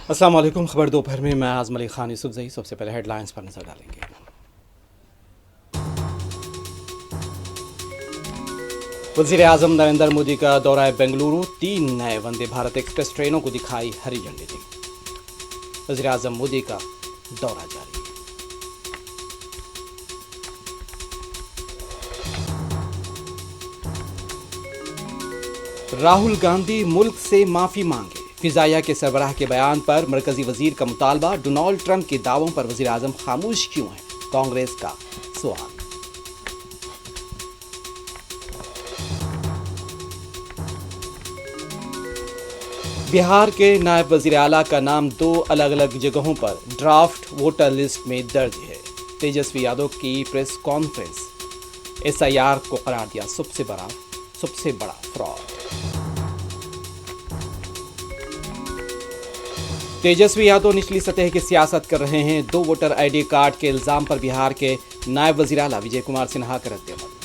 अस्सलाम वालेकुम। खबर दोपहर में मैं आज़म अली खान यूसुफजई। सबसे पहले हेडलाइंस पर नजर डालेंगे। वज़ीर आज़म नरेंद्र मोदी का दौरा बेंगलुरु, 3 नए वंदे भारत एक्सप्रेस ट्रेनों को दिखाई हरी झंडी। वज़ीर आज़म मोदी का दौरा जारी। राहुल गांधी मुल्क से माफी मांगे, फिजाइया के सरबराह के बयान पर मरकजी वजीर का मुतालबा। डोनाल्ड ट्रंप के दावों पर वज़ीर आज़म खामोश क्यों है, कांग्रेस का सवाल। बिहार के नायब वजीर आला का नाम 2 अलग अलग जगहों पर ड्राफ्ट वोटर लिस्ट में दर्ज है। तेजस्वी यादव की प्रेस कॉन्फ्रेंस, एसआईआर को करार दिया सबसे बड़ा फ्रॉड। तेजस्वी यादव निचली सतह की सियासत कर रहे हैं। 2 वोटर आईडी कार्ड के इल्जाम पर बिहार के नायब वजीर आला विजय कुमार सिन्हा का रद्द-ए-अमल।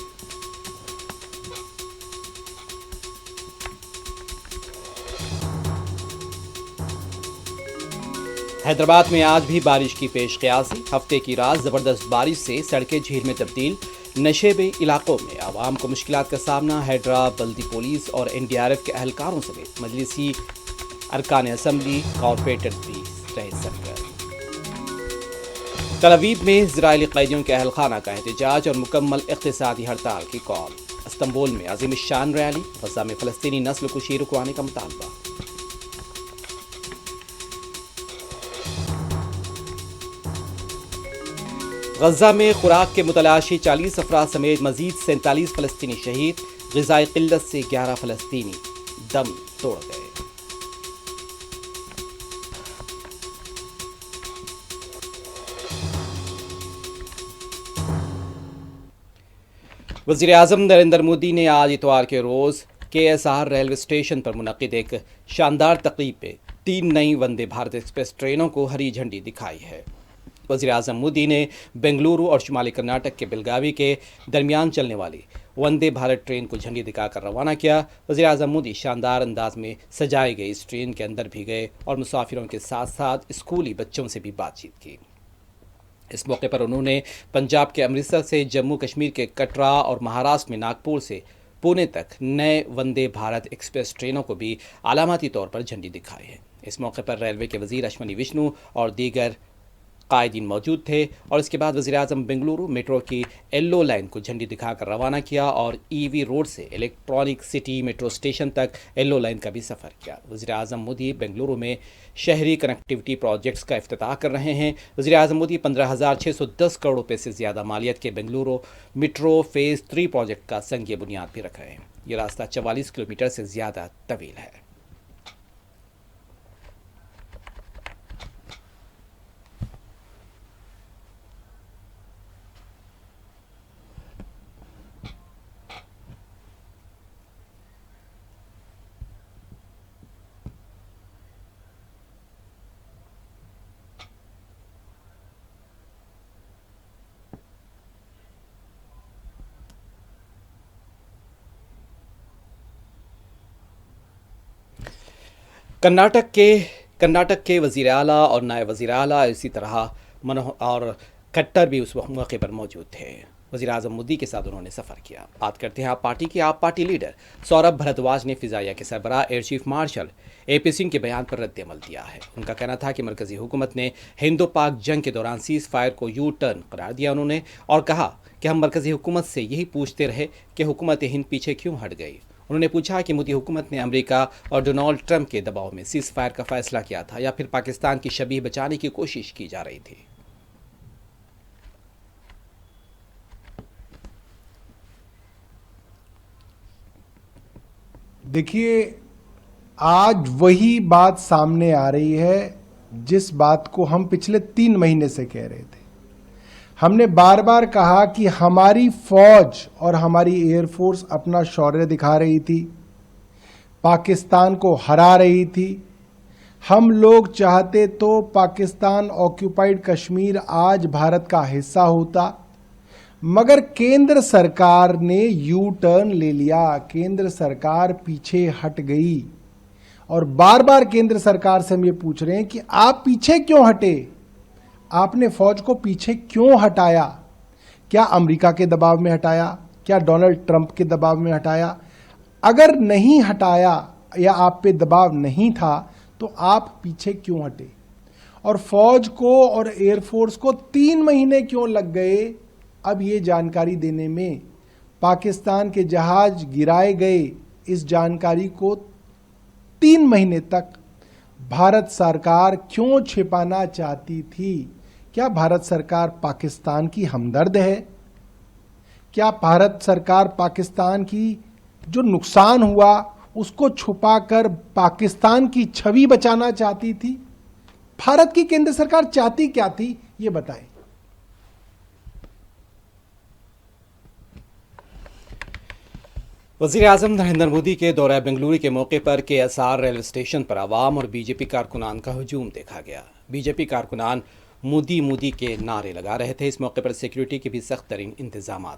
हैदराबाद में आज भी बारिश की पेश क़यासी। हफ्ते की रात जबरदस्त बारिश से सड़कें झील में तब्दील। नशेबी इलाकों में आवाम को मुश्किलात का सामना। हैदराबाद बल्दी पुलिस और एनडीआरएफ के एहलकारों समेत मजलिसी अरकान असम्बली कॉरपोरेटर भी रहे सरगर्म। तल अवीव में इजरायली कैदियों के अहलखाना का एहतजाज और मुकम्मल इक़्तिसादी हड़ताल की कॉल। इस्तंबुल में अज़ीम शान रैली। गज़ा में फ़लस्तीनी नस्ल कुशी रुकवाने का मुतालबा। गज़ा में खुराक के मुतलाशी 40 अफराद समेत मजीद 47 फ़लस्तीनी शहीद। ग़िज़ाई क़िल्लत से 11 फ़लस्तीनी दम तोड़ गए। वज़ीर आज़म नरेंद्र मोदी ने आज इतवार के रोज़ KSR रेलवे स्टेशन पर मुनक़िद एक शानदार तक़रीब में 3 नई वंदे भारत एक्सप्रेस ट्रेनों को हरी झंडी दिखाई है। वज़ीर आज़म मोदी ने बेंगलुरु और शुमाली कर्नाटक के बेलगावी के दरमियान चलने वाली वंदे भारत ट्रेन को झंडी दिखाकर रवाना किया। वज़ीर आज़म मोदी शानदार अंदाज में सजाए गए इस ट्रेन के अंदर भी गए और मुसाफिरों के साथ साथ स्कूली बच्चों से भी बातचीत की। इस मौके पर उन्होंने पंजाब के अमृतसर से जम्मू कश्मीर के कटरा और महाराष्ट्र में नागपुर से पुणे तक नए वंदे भारत एक्सप्रेस ट्रेनों को भी अलामती तौर पर झंडी दिखाई है। इस मौके पर रेलवे के वजीर अश्वनी विष्णु और दीगर कायदीन मौजूद थे और इसके बाद वज़ीर आज़म बेंगलुरु मेट्रो की येलो लाइन को झंडी दिखाकर रवाना किया और ईवी रोड से इलेक्ट्रॉनिक सिटी मेट्रो स्टेशन तक येलो लाइन का भी सफ़र किया। वज़ीर आज़म मोदी बेंगलुरु में शहरी कनेक्टिविटी प्रोजेक्ट्स का इफ्तिताह कर रहे हैं। वज़ीर आज़म मोदी 15,610 करोड़ रुपये से ज़्यादा मालियत के बेंगलुरु मेट्रो फेज़ 3 प्रोजेक्ट का संग बुनियाद भी रख रहे हैं। ये रास्ता 44 किलोमीटर से ज़्यादा तवील है। कर्नाटक के वज़ीर आला और नायब वज़ीर आला इसी तरह मनोहर और खट्टर भी उस मौके पर मौजूद थे। वज़ीर आज़म मोदी के साथ उन्होंने सफ़र किया। बात करते हैं आप पार्टी लीडर सौरभ भारद्वाज ने फिजाइया के सरबराह air chief marshal AP Singh के बयान पर रद्द-ए-अमल दिया है। उनका कहना था कि मरकज़ी हुकूमत ने हिंदो पाक जंग के दौरान सीज़ फायर को यू टर्न करार दिया उन्होंने और कहा कि हम मरकज़ी हुकूमत से यही पूछते रहे कि हुकूमत हिंद पीछे क्यों हट गई। उन्होंने पूछा कि मोदी हुकूमत ने अमेरिका और डोनाल्ड ट्रंप के दबाव में सीज़ फायर का फैसला किया था या फिर पाकिस्तान की शबीह बचाने की कोशिश की जा रही थी। देखिए, आज वही बात सामने आ रही है जिस बात को हम पिछले 3 महीने से कह रहे थे। हमने बार बार कहा कि हमारी फौज और हमारी एयरफोर्स अपना शौर्य दिखा रही थी, पाकिस्तान को हरा रही थी। हम लोग चाहते तो पाकिस्तान ऑक्यूपाइड कश्मीर आज भारत का हिस्सा होता, मगर केंद्र सरकार ने यू टर्न ले लिया। केंद्र सरकार पीछे हट गई और बार बार केंद्र सरकार से हम ये पूछ रहे हैं कि आप पीछे क्यों हटे, आपने फौज को पीछे क्यों हटाया? क्या अमेरिका के दबाव में हटाया? क्या डोनाल्ड ट्रंप के दबाव में हटाया? अगर नहीं हटाया या आप पे दबाव नहीं था तो आप पीछे क्यों हटे? और फौज को और एयरफोर्स को 3 महीने क्यों लग गए अब ये जानकारी देने में? पाकिस्तान के जहाज गिराए गए, इस जानकारी को 3 महीने तक भारत सरकार क्यों छिपाना चाहती थी? क्या भारत सरकार पाकिस्तान की हमदर्द है? क्या भारत सरकार पाकिस्तान की जो नुकसान हुआ उसको छुपाकर पाकिस्तान की छवि बचाना चाहती थी? भारत की केंद्र सरकार चाहती क्या थी, ये बताएं। वज़ीर-ए-आज़म नरेंद्र मोदी के दौरा बेंगलुरु के मौके पर KSR रेलवे स्टेशन पर आवाम और बीजेपी कारकुनान का हुजूम देखा गया। बीजेपी कारकुनान मोदी मोदी के नारे लगा रहे थे। इस मौके पर सिक्योरिटी के भी सख्त तरीन इंतजाम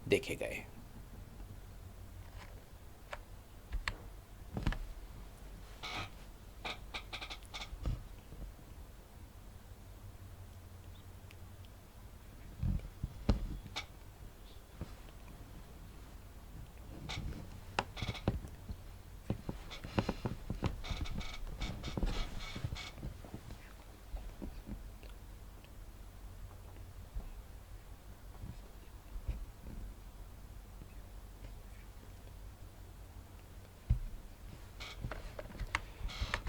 देखे गए।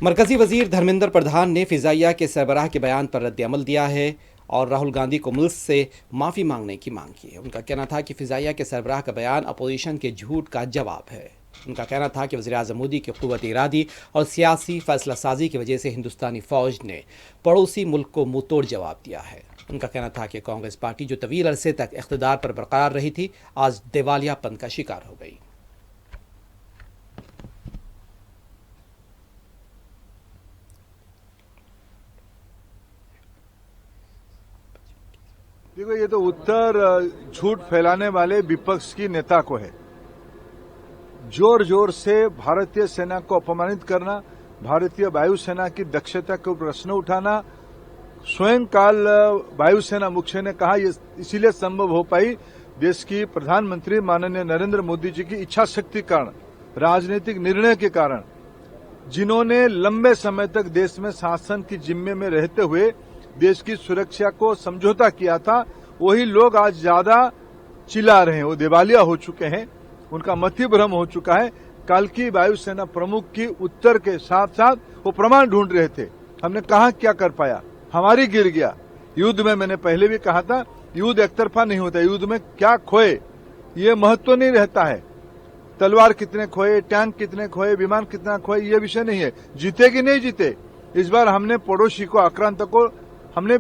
मरकजी वजीर धर्मेंद्र प्रधान ने फिजाइया के सरबराह के बयान पर रद्द अमल दिया है और राहुल गांधी को मुल्क से माफ़ी मांगने की मांग की है। उनका कहना था कि फिजाइया के सरबराह का बयान अपोजिशन के झूठ का जवाब है। उनका कहना था कि वज़ीर-ए-आज़म मोदी की क़ुव्वत इरादी और सियासी फैसला साजी की वजह से हिंदुस्तानी फ़ौज ने पड़ोसी मुल्क को मुँह तोड़ जवाब दिया है। उनका कहना था कि कांग्रेस पार्टी जो तवील अरसे तक इक़्तिदार पर बरकरार रही थी, आज दिवालियापन का शिकार हो गई। देखो, ये तो उत्तर झूठ फैलाने वाले विपक्ष की नेता को है। जोर जोर से भारतीय सेना को अपमानित करना, भारतीय वायुसेना की दक्षता को प्रश्न उठाना। स्वयं काल वायुसेना मुख्य ने कहा ये इसीलिए संभव हो पाई देश की प्रधानमंत्री माननीय नरेंद्र मोदी जी की इच्छा शक्ति कारण, राजनीतिक निर्णय के कारण, जिन्होंने लंबे समय तक देश में शासन की जिम्मे में रहते हुए देश की सुरक्षा को समझौता किया था, वही लोग आज ज्यादा चिल्ला रहे हैं। वो दिवालिया हो चुके हैं, उनका मतिभ्रम हो चुका है। कल की वायुसेना प्रमुख की उत्तर के साथ साथ वो प्रमाण ढूंढ रहे थे। हमने कहा क्या कर पाया, हमारी गिर गया। युद्ध में मैंने पहले भी कहा था, युद्ध एक तरफा नहीं होता। युद्ध में क्या खोए ये महत्व नहीं रहता है। तलवार कितने खोए, टैंक कितने खोए, विमान कितना खोए, ये विषय नहीं है। जीते कि नहीं जीते, इस बार हमने पड़ोसी को, आक्रांत को हमने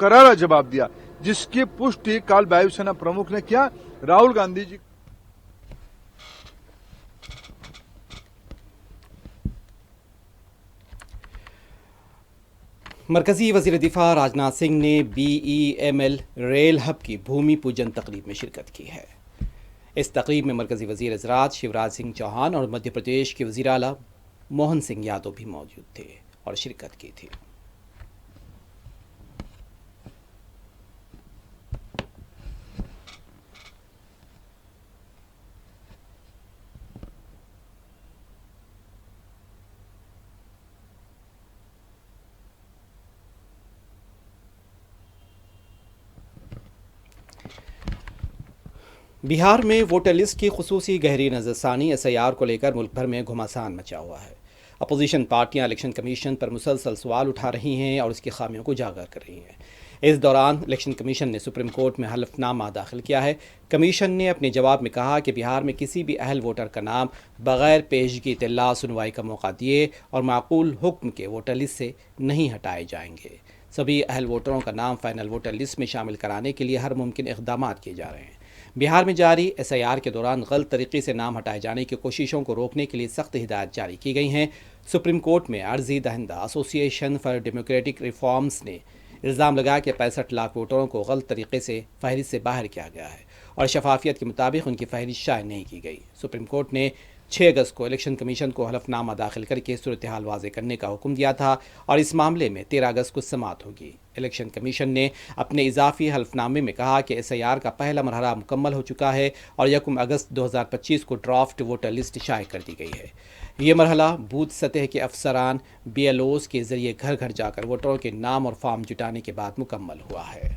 करारा जवाब दिया, जिसकी पुष्टि कल वायुसेना प्रमुख ने किया। राहुल गांधी जी मरकजी वज़ीर दिफा राजनाथ सिंह ने BEML रेल हब की भूमि पूजन तकरीब में शिरकत की है। इस तकरीब में मरकजी वज़ीर ज़राअत शिवराज सिंह चौहान और मध्य प्रदेश के वज़ीर आला मोहन सिंह यादव भी मौजूद थे और शिरकत की थी। बिहार में वोटर लिस्ट की खुसूसी गहरी नज़रसानी SIR को लेकर मुल्क भर में घमासान मचा हुआ है। अपोजिशन पार्टियां इलेक्शन कमीशन पर मुसलसल सवाल उठा रही हैं और उसकी खामियों को उजागर कर रही हैं। इस दौरान इलेक्शन कमीशन ने सुप्रीम कोर्ट में हलफनामा दाखिल किया है। कमीशन ने अपने जवाब में कहा कि बिहार में किसी भी अहल वोटर का नाम बगैर पेशगी इत्तला सुनवाई का मौका दिए और माकूल हुक्म के वोटर लिस्ट से नहीं हटाए जाएंगे। सभी अहल वोटरों का नाम फाइनल वोटर लिस्ट में शामिल कराने के लिए हर मुमकिन इक़दाम किए जा रहे हैं। बिहार में जारी SIR के दौरान गलत तरीके से नाम हटाए जाने की कोशिशों को रोकने के लिए सख्त हिदायत जारी की गई हैं। सुप्रीम कोर्ट में अर्जी दहिंदा एसोसिएशन फॉर डेमोक्रेटिक रिफॉर्म्स ने इल्ज़ाम लगाया कि 65 लाख वोटरों को गलत तरीके से फहरिस्त से बाहर किया गया है और शफाफियत के मुताबिक उनकी फहरिस्त शाये नहीं की गई। सुप्रीम कोर्ट ने 6 अगस्त को इलेक्शन कमीशन को हलफनामा दाखिल करके सूरत हाल वाज़े करने का हुक्म दिया था और इस मामले में 13 अगस्त को समाअत होगी। इलेक्शन कमीशन ने अपने इजाफी हल्फनामे में कहा कि SIR का पहला मरहला मुकम्मल हो चुका है और 1 अगस्त 2025 को ड्राफ्ट वोटर लिस्ट शाये कर दी गई है। ये मरहला बूथ सतह के अफसरान BLOs के जरिए घर घर जाकर वोटरों के नाम और फॉर्म जुटाने के बाद मुकम्मल हुआ है।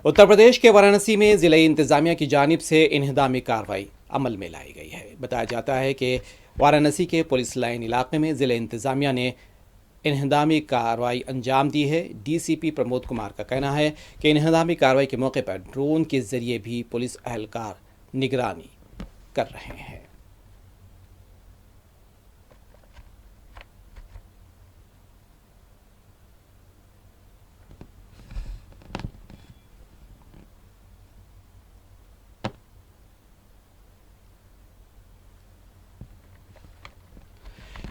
उत्तर प्रदेश के वाराणसी में जिला इंतजामिया की जानिब से इन्हदामी कार्रवाई अमल में लाई गई है। बताया जाता है कि वाराणसी के पुलिस लाइन इलाके में जिला इंतजामिया ने इन्हदामी कार्रवाई अंजाम दी है। DCP प्रमोद कुमार का कहना है कि इन्हदामी कार्रवाई के मौके पर ड्रोन के जरिए भी पुलिस एहलकार निगरानी कर रहे हैं।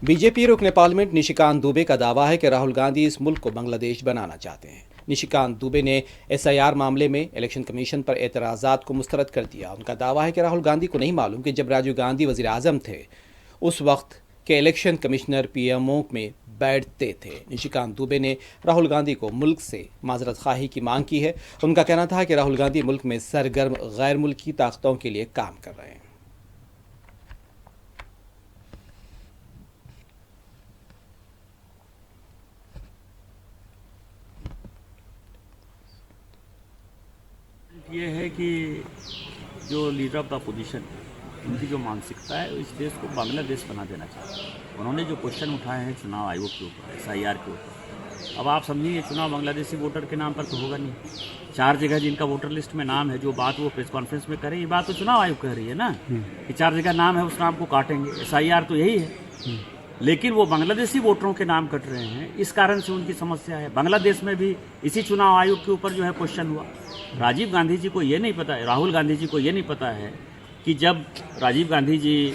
बीजेपी रुकने पार्लियामेंट निशिकांत दुबे का दावा है कि राहुल गांधी इस मुल्क को बांग्लादेश बनाना चाहते हैं। निशिकांत दुबे ने SIR मामले में इलेक्शन कमीशन पर एतराज़ात को मुस्तरद कर दिया। उनका दावा है कि राहुल गांधी को नहीं मालूम कि जब राजीव गांधी वज़ीर आज़म थे उस वक्त के इलेक्शन कमिश्नर PMO में बैठते थे। निशिकांत दुबे ने राहुल गांधी को मुल्क से माजरत खाही की मांग की है। उनका कहना था कि राहुल गांधी मुल्क में सरगर्म गैर मुल्की ताकतों के लिए काम कर रहे हैं। ये है कि जो लीडर ऑफ द अपोजिशन उनकी जो मानसिकता है इस देश को बांग्लादेश बना देना चाहिए। उन्होंने जो क्वेश्चन उठाए हैं चुनाव आयोग के ऊपर, SIR के ऊपर, अब आप समझिए चुनाव बांग्लादेशी वोटर के नाम पर तो होगा नहीं। 4 जगह जिनका वोटर लिस्ट में नाम है, जो बात वो प्रेस कॉन्फ्रेंस में करे, ये बात तो चुनाव आयोग कह रही है ना कि 4 जगह नाम है, उस नाम को काटेंगे। SIR तो यही है, लेकिन वो बांग्लादेशी वोटरों के नाम कट रहे हैं, इस कारण से उनकी समस्या है। बांग्लादेश में भी इसी चुनाव आयोग के ऊपर जो है क्वेश्चन हुआ। राजीव गांधी जी को ये नहीं पता है, राहुल गांधी जी को ये नहीं पता है कि जब राजीव गांधी जी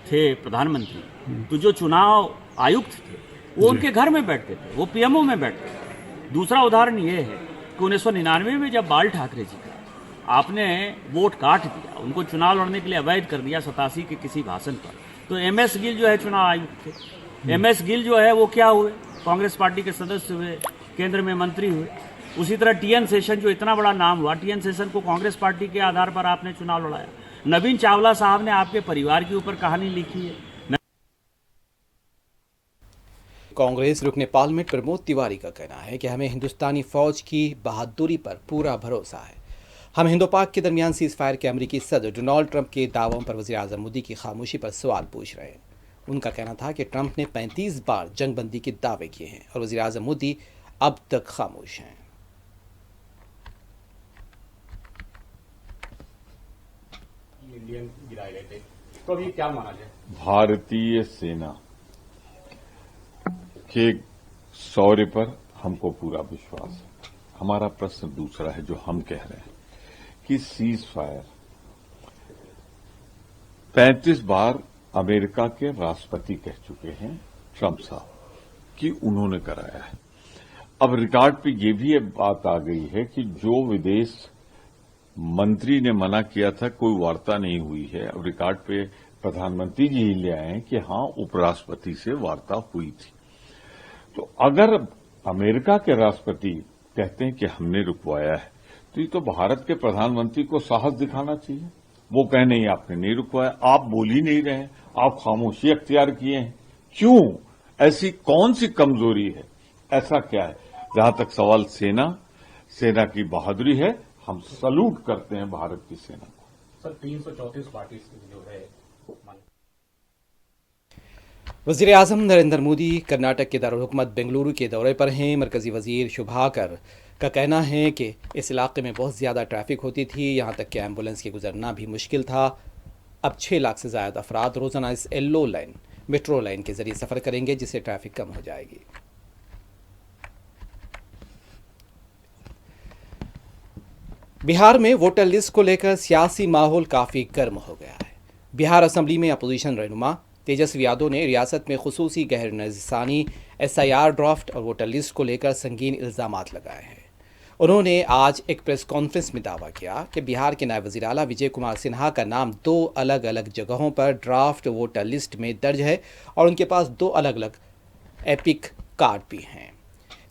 थे प्रधानमंत्री तो जो चुनाव आयुक्त थे वो उनके घर में बैठते थे, वो PMO में बैठते थे। दूसरा उदाहरण ये है कि 1999 में जब बाल ठाकरे जी का आपने वोट काट दिया, उनको चुनाव लड़ने के लिए अवैध कर दिया 87 के किसी भाषण पर, तो MS गिल जो है चुनाव आयुक्त थे। MS गिल जो है वो क्या हुए, कांग्रेस पार्टी के सदस्य हुए, केंद्र में मंत्री हुए। उसी तरह TN शेषन जो इतना बड़ा नाम हुआ, TN शेषन को कांग्रेस पार्टी के आधार पर आपने चुनाव लड़ाया। नवीन चावला साहब ने आपके परिवार के ऊपर कहानी लिखी है। कांग्रेस रुकने पार्लियामेंट प्रमोद तिवारी का कहना है कि हमें हिंदुस्तानी फौज की बहादुरी पर पूरा भरोसा है। हम हिंदो पाक के दरमियान सीज फायर के अमरीकी सदर डोनाल्ड ट्रंप के दावों पर वज़ीर आज़म मोदी की खामोशी पर सवाल पूछ रहे हैं। उनका कहना था कि ट्रंप ने 35 बार जंगबंदी के दावे किए हैं और वज़ीर आज़म मोदी अब तक खामोश हैं। गिराए गए थे, तो अभी क्या माना जाए? भारतीय सेना के शौर्य पर हमको पूरा विश्वास है। हमारा प्रश्न दूसरा है जो हम कह रहे हैं कि सीज फायर 35 बार अमेरिका के राष्ट्रपति कह चुके हैं ट्रंप साहब कि उन्होंने कराया है। अब रिकॉर्ड पे ये भी बात आ गई है कि जो विदेश मंत्री ने मना किया था कोई वार्ता नहीं हुई है। अब रिकॉर्ड पे प्रधानमंत्री जी ही ले आए हैं कि हां उपराष्ट्रपति से वार्ता हुई थी। तो अगर अमेरिका के राष्ट्रपति कहते हैं कि हमने रुकवाया है तो ये तो भारत के प्रधानमंत्री को साहस दिखाना चाहिए। वो कहे नहीं आपने नहीं रुकवाया, आप बोल ही नहीं रहे हैं, आप खामोशी अख्तियार किए हैं। क्यों? ऐसी कौन सी कमजोरी है? ऐसा क्या है? जहां तक सवाल सेना की बहादुरी है, हम सलूट करते हैं भारत की सेना को। सर 334 पार्टी जो है, वज़ीर आज़म नरेंद्र मोदी कर्नाटक के दारुल हुकूमत बेंगलुरु के दौरे पर हैं। मरकजी वज़ीर शुभाकर का कहना है कि इस इलाके में बहुत ज़्यादा ट्रैफिक होती थी, यहाँ तक कि एम्बुलेंस के गुजरना भी मुश्किल था। अब 6 लाख से ज़्यादा अफराद रोज़ाना इस येलो लाइन मेट्रो लाइन के ज़रिए सफ़र करेंगे, जिससे ट्रैफिक कम हो जाएगी। बिहार में वोटर लिस्ट को लेकर सियासी माहौल काफ़ी गर्म हो गया है। बिहार असेंबली में अपोजिशन रहनुमा तेजस्वी यादव ने रियासत में खुसूसी गैर नज़रसानी, SIR ड्राफ्ट और वोटर लिस्ट को लेकर संगीन इल्ज़ामात लगाए हैं। उन्होंने आज एक प्रेस कॉन्फ्रेंस में दावा किया कि बिहार के नायब वज़ीर आला विजय कुमार सिन्हा का नाम 2 अलग अलग जगहों पर ड्राफ्ट वोटर लिस्ट में दर्ज है और उनके पास 2 अलग अलग एपिक कार्ड भी हैं।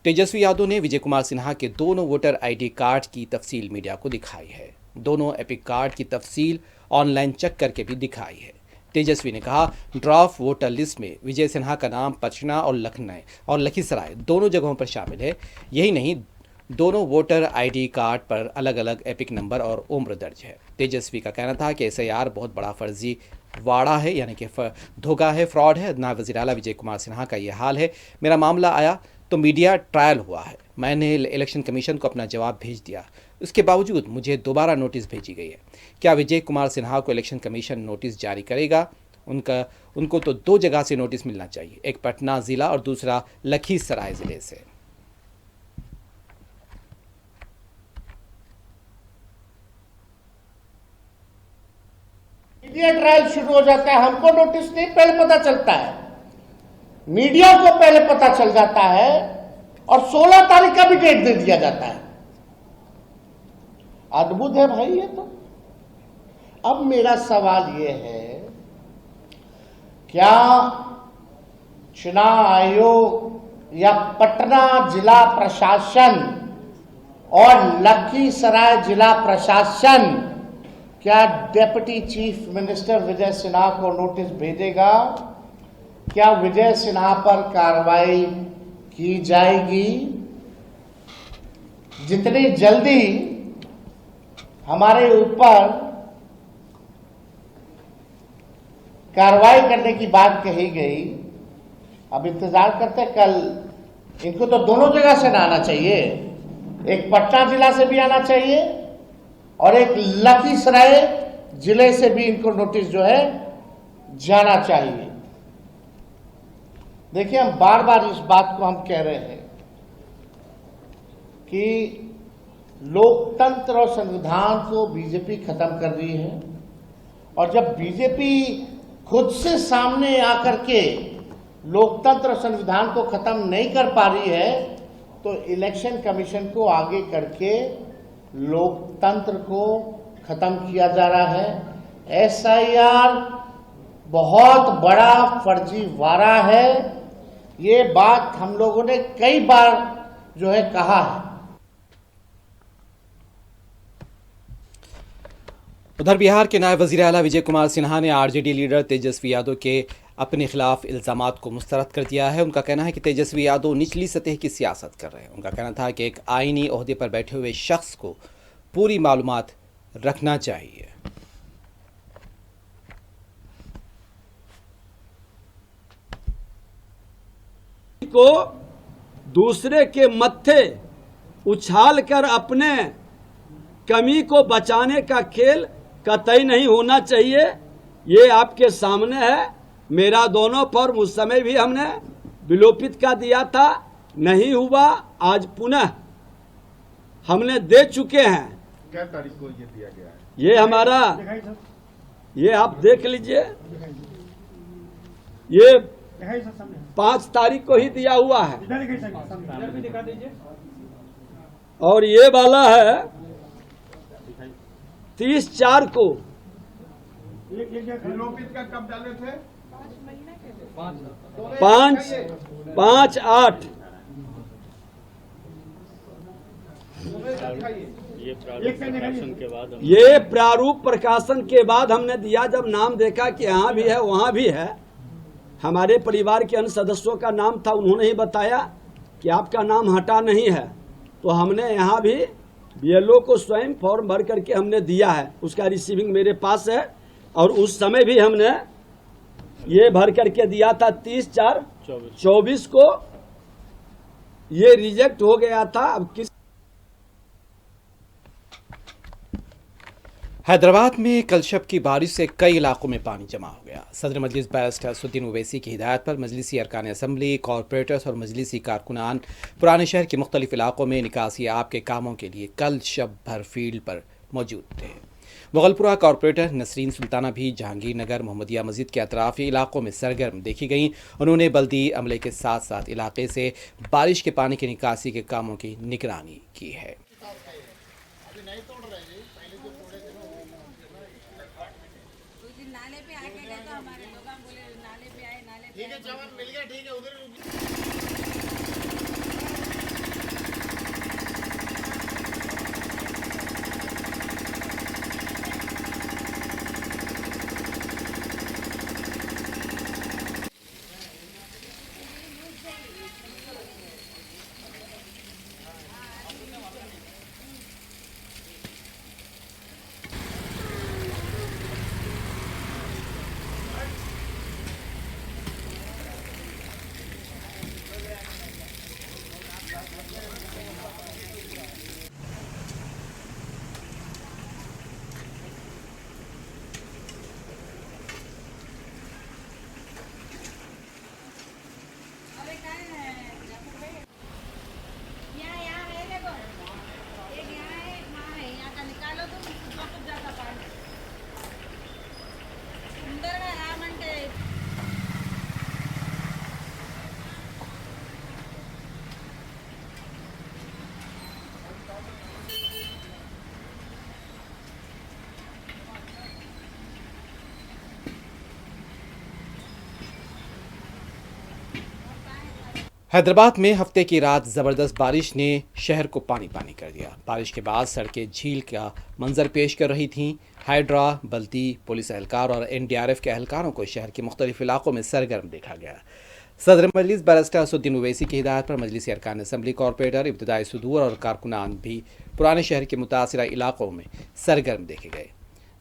तेजस्वी यादव ने विजय कुमार सिन्हा के दोनों वोटर ID कार्ड की तफसील मीडिया को दिखाई है। दोनों एपिक कार्ड की तफसील ऑनलाइन चेक करके भी दिखाई है। तेजस्वी ने कहा, ड्राफ्ट वोटर लिस्ट में विजय सिन्हा का नाम पचना और लखीसराय दोनों जगहों पर शामिल है। यही नहीं, दोनों वोटर ID कार्ड पर अलग अलग एपिक नंबर और उम्र दर्ज है। तेजस्वी का कहना था कि SIR बहुत बड़ा फर्जी वाड़ा है, यानी कि धोखा है, फ्रॉड है। नायब वज़ीर आला विजय कुमार सिन्हा का ये हाल है। मेरा मामला आया तो मीडिया ट्रायल हुआ है, मैंने इलेक्शन कमीशन को अपना जवाब भेज दिया, उसके बावजूद मुझे दोबारा नोटिस भेजी गई है। क्या विजय कुमार सिन्हा को इलेक्शन कमीशन नोटिस जारी करेगा? उनको तो 2 जगह से नोटिस मिलना चाहिए, एक पटना ज़िला और दूसरा लखीसराय ज़िले से। मीडिया ट्रायल शुरू हो जाता है, हमको नोटिस नहीं पहले पता चलता है, मीडिया को पहले पता चल जाता है और 16 तारीख का भी डेट दे दिया जाता है। अद्भुत है भाई ये तो। अब मेरा सवाल ये है, क्या चुनाव आयोग या पटना जिला प्रशासन और लखीसराय जिला प्रशासन क्या deputy chief minister Vijay Sinha को नोटिस भेजेगा? क्या विजय सिन्हा पर कार्रवाई की जाएगी? जितनी जल्दी हमारे ऊपर कार्रवाई करने की बात कही गई, अब इंतजार करते। कल इनको तो दोनों जगह से आना चाहिए, एक पटना जिला से भी आना चाहिए और एक लखीसराय जिले से भी इनको नोटिस जो है जाना चाहिए। देखिए, हम बार बार इस बात को हम कह रहे हैं कि लोकतंत्र और संविधान को बीजेपी खत्म कर रही है, और जब बीजेपी खुद से सामने आकर के लोकतंत्र और संविधान को खत्म नहीं कर पा रही है, तो इलेक्शन कमीशन को आगे करके लोकतंत्र को खत्म किया जा रहा है। SIR बहुत बड़ा फर्जीवाड़ा है, ये बात हम लोगों ने कई बार जो है कहा है। उधर बिहार के नायब वज़ीर आला विजय कुमार सिन्हा ने RJD लीडर तेजस्वी यादव के अपने खिलाफ इल्ज़ामात को मुस्तरद कर दिया है। उनका कहना है कि तेजस्वी यादव निचली सतह की सियासत कर रहे हैं। उनका कहना था कि एक आईनी ओहदे पर बैठे हुए शख्स को पूरी मालूमात रखना चाहिए। को दूसरे के मत्थे उछाल कर अपने कमी को बचाने का खेल कतई नहीं होना चाहिए। ये आपके सामने है। मेरा दोनों फॉर्म उस समय भी हमने विलोपित का दिया था, नहीं हुआ, आज पुनः हमने दे चुके हैं। क्या तारीख को ये दिया गया है? ये हमारा, ये आप देख लीजिए, ये 5 तारीख को ही दिया हुआ है, और ये वाला है 30/4 को। विलोपित का कब डाले थे? 5/8। ये प्रारूप प्रकाशन के बाद हमने दिया, जब नाम देखा कि यहाँ भी है वहाँ भी है। हमारे परिवार के अन्य सदस्यों का नाम था, उन्होंने ही बताया कि आपका नाम हटा नहीं है, तो हमने यहाँ भी BLO को स्वयं फॉर्म भर करके हमने दिया है। उसका रिसीविंग मेरे पास है, और उस समय भी हमने ये भर करके दिया था 30/4/24 को। ये रिजेक्ट हो गया था। अब किस हैदराबाद में कल शब की बारिश से कई इलाकों में पानी जमा हो गया। सदर मजलिस बैरिस्टर असदुद्दीन ओवैसी की हिदायत पर मजलिसी अरकान असम्बली, कॉरपोरेटर्स और मजलिसी कारकुनान पुराने शहर के मुख्तलिफ इलाकों में निकासी आब के कामों के लिए कल शब भर फील्ड पर मौजूद थे। मुगलपुरा कॉरपोरेटर नसरीन सुल्ताना भी जहांगीर नगर मोहम्मदिया मस्जिद के अतराफी इलाकों में सरगर्म देखी गईं। उन्होंने बल्दी अमले के साथ साथ इलाके से बारिश के पानी की निकासी के कामों की निगरानी की है। नाले पे आके गए तो हमारे लोग बोले नाले पे आए, नाले पे ठीक है, जवान मिल गया, ठीक है उधर। हैदराबाद में हफ्ते की रात ज़बरदस्त बारिश ने शहर को पानी पानी कर दिया। बारिश के बाद सड़कें झील का मंजर पेश कर रही थीं। हाइड्रा, बल्दी, पुलिस एहलकार और एनडीआरएफ के एहलकारों को शहर के मुख्तलिफ इलाकों में सरगर्म देखा गया। सदर मजलिस बैरिस्टर असदुद्दीन ओवैसी की हिदायत पर मजलिसी अरकान असम्बली, कॉरपोरेटर, इब्तदाई सुदूर और कारकुनान भी पुराने शहर के मुतासिरा इलाकों में सरगर्म देखे गए।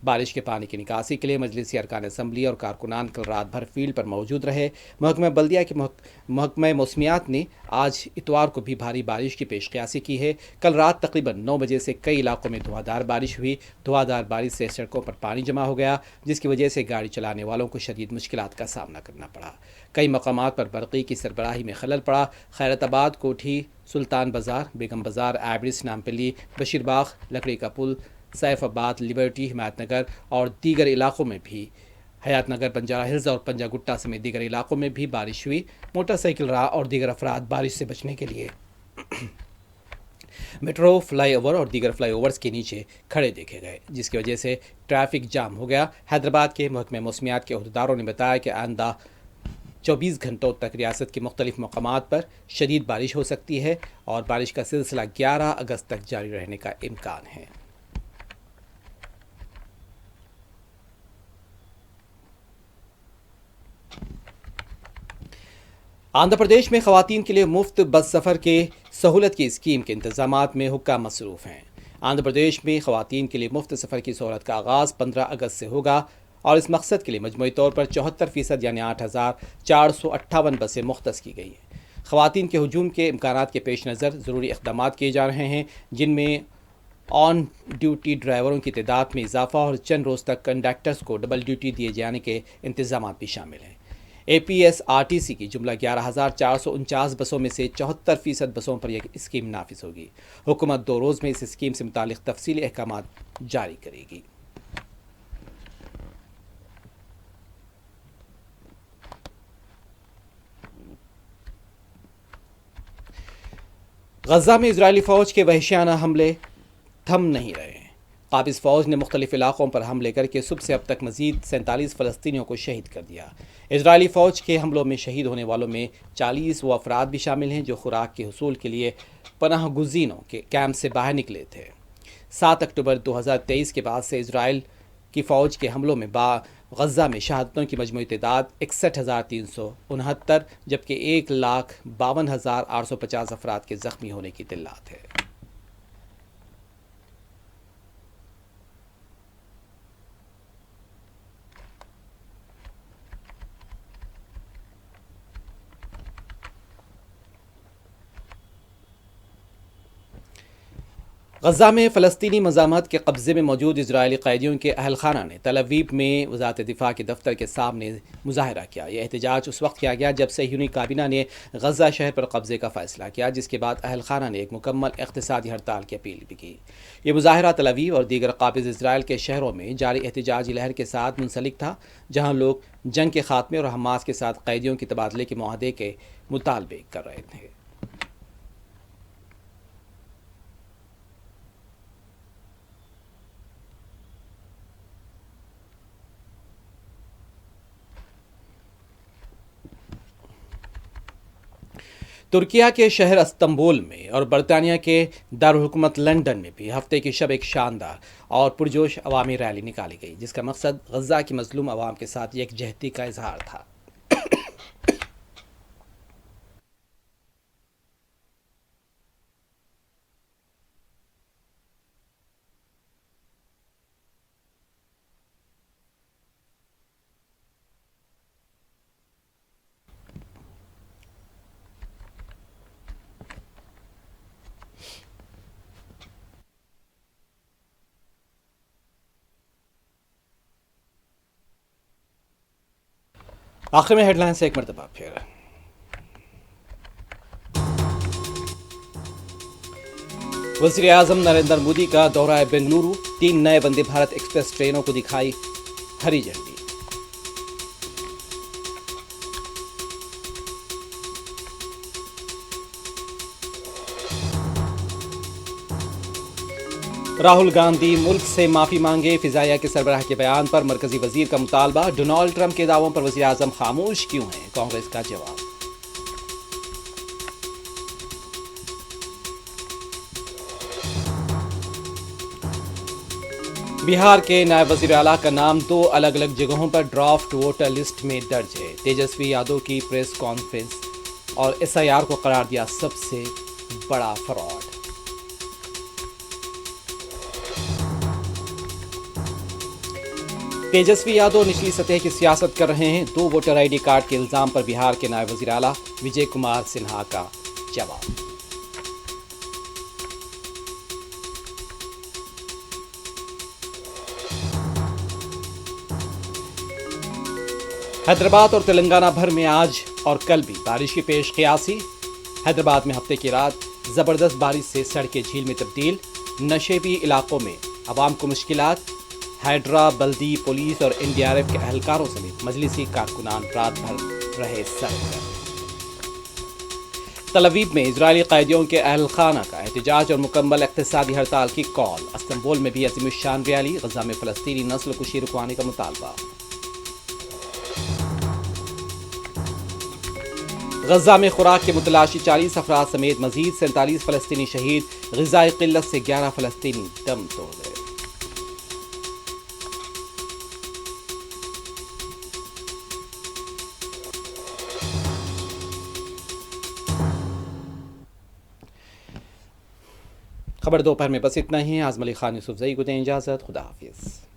बारिश के पानी की निकासी के लिए मजलिसी अरकान असम्बली और कारकुनान कल रात भर फील्ड पर मौजूद रहे। महकमा बल्दिया के महकमा मौसमियात ने आज इतवार को भी भारी बारिश की पेशकयासी की है। कल रात तकरीबन 9 बजे से कई इलाकों में धुआंधार बारिश हुई। धुआंधार बारिश से सड़कों पर पानी जमा हो गया, जिसकी वजह से गाड़ी चलाने वालों को शदीद मुश्किलात का सामना करना पड़ा। कई मकामात पर बरक़ी की सरबराही में खलल पड़ा। खैरताबाद, कोठी, सुल्तान बाज़ार, बेगम बाज़ार, एवरिस, नामपल्ली, बशीरबाग, लकड़ी का पुल, सैफाबाद, लिबर्टी, हिमायत नगर और दीगर इलाकों में भी हयात नगर, बंजारा हिल्स और पंजागुट्टा समेत दीगर इलाकों में भी बारिश हुई। मोटरसाइकिल राह और दीगर अफराद बारिश से बचने के लिए मेट्रो, फ्लाईओवर और दीगर फ्लाईओवर्स के नीचे खड़े देखे गए, जिसकी वजह से ट्रैफिक जाम हो गया। हैदराबाद के महकमे मौसमियात के अहदेदारों ने बताया कि आइंदा 24 घंटों तक रियासत के मुख्तलिफ मकामात पर शदीद बारिश हो सकती है और बारिश का सिलसिला 11 अगस्त तक जारी रहने का इम्कान है। आंध्र प्रदेश में खवातीन के लिए मुफ्त बस सफ़र के सहूलत की स्कीम के इंतजामात में हुक्काम मसरूफ़ हैं। आंध्र प्रदेश में खवातीन के लिए मुफ्त सफ़र की सहूलत का आगाज़ 15 अगस्त से होगा और इस मकसद के लिए मजमूई तौर पर 74% यानी 8,458 बसें मुख्तस की गई हैं। खवातीन के हजूम के इम्कानात के पेश नज़र ज़रूरी इक़दाम किए जा रहे हैं, जिनमें ऑन ड्यूटी ड्राइवरों की तादाद में इजाफा और चंद रोज़ तक कंडक्टर्स को डबल ड्यूटी दिए जाने के इंतजाम भी शामिल हैं। APSRTC की जुमला 11,449 बसों में से 74% बसों पर यह स्कीम नाफिज होगी। हुकूमत 2 रोज़ में इस स्कीम से मुतालिक तफसीली अहकाम जारी करेगी। गजा में इजरायली फ़ौज के वहशियाना हमले थम नहीं रहे हैं। काबिज़ फ़ौज ने मुख्तलिफ इलाकों पर हमले करके सुबह से अब तक मज़ीद 47 फ़लस्तीनियों को शहीद कर दिया। इजरायली फ़ौज के हमलों में शहीद होने वालों में 40 वो अफराद भी शामिल हैं जो खुराक के हुसूल के लिए पनाह गुज़ीनों के कैंप से बाहर निकले थे। 7 अक्टूबर 2023 के बाद से इजराइल की फ़ौज के हमलों में गजा में शहादतों की मजमूई तादाद 61,369, जबकि 1,52,850 अफराद के ज़ख्मी होने की इत्तलात है। गजा में फ़लस्तीनी मज़ामत के कब्ज़े में मौजूद इजरायली कैदियों के अहल खाना ने तल अवीव में वज़ारत दिफ़ा के दफ्तर के सामने मुज़ाहरा किया। यह एहतजाज उस वक्त किया गया जब सहीयूनी काबीना ने गजा शहर पर कब्ज़े का फ़ैसला किया, जिसके बाद अहल खाना ने एक मुकम्मल इक़्तिसादी हड़ताल की अपील भी की। ये मुज़ाहरा तल अवीव और दीगर काबिज़ इजराइल के शहरों में जारी एहतजाजी लहर के साथ मुंसलिक था, जहाँ लोग जंग के खात्मे और हमास के साथ कैदियों के तबादले के मुआहदे के मुतालबे कर रहे थे। तुर्किया के शहर इस्तंबुल में और बरतानिया के दारुल हुकूमत लंदन में भी हफ्ते की शब एक शानदार और पुरजोश अवामी रैली निकाली गई, जिसका मकसद गजा की मजलूम अवाम के साथ यकजहती का इजहार था। आखिर में हेडलाइन से एक मरतबा फिर। वज़ीर आज़म नरेंद्र मोदी का दौरा बेंगलुरु, 3 नए वंदे भारत एक्सप्रेस ट्रेनों को दिखाई हरी झंडी। राहुल गांधी मुल्क से माफी मांगे, फिजाइया के सरबराह के बयान पर मरकजी वजीर का मुतालबा। डोनाल्ड ट्रंप के दावों पर वज़ीर आज़म खामोश क्यों हैं, कांग्रेस का जवाब। बिहार के नायब वज़ीर आला का नाम 2 अलग अलग जगहों पर ड्राफ्ट वोटर लिस्ट में दर्ज है। तेजस्वी यादव की प्रेस कॉन्फ्रेंस और SIR को करार दिया सबसे बड़ा फ्रॉड। तेजस्वी यादव निचली सतह की सियासत कर रहे हैं, 2 वोटर ID कार्ड के इल्जाम पर बिहार के नायब वज़ीर आला विजय कुमार सिन्हा का जवाब। हैदराबाद और तेलंगाना भर में आज और कल भी बारिश की पेश क़ियासी। हैदराबाद में हफ्ते की रात जबरदस्त बारिश से सड़कें झील में तब्दील। नशेबी इलाकों में आवाम को मुश्किलात। हाइड्रा, बल्दी, पुलिस और NDRF के अहलकारों समेत मजलिसी कारकुनान रात भर रहे सरगर्म। तल अवीव में इजरायली कैदियों के अहल खाना का एहतजाज और मुकम्मल इक़्तिसादी हड़ताल की कॉल। इस्तंबुल में भी अज़ीमुश्शान रैली। गजा में फ़लस्तीनी नस्ल कुशी रुकवाने का मुतालबा। गजा में खुराक के मुतलाशी 40 अफराद समेत मजीद 47 फ़लस्तीनी शहीद। ग़िज़ाई क़िल्लत से 11 फ़लस्तीनी दम तोड़ गए। खबर दोपहर में बस इतना ही। आज़म अली खान यूसुफ़ज़ई को दें इजाज़त। खुदा हाफिज़।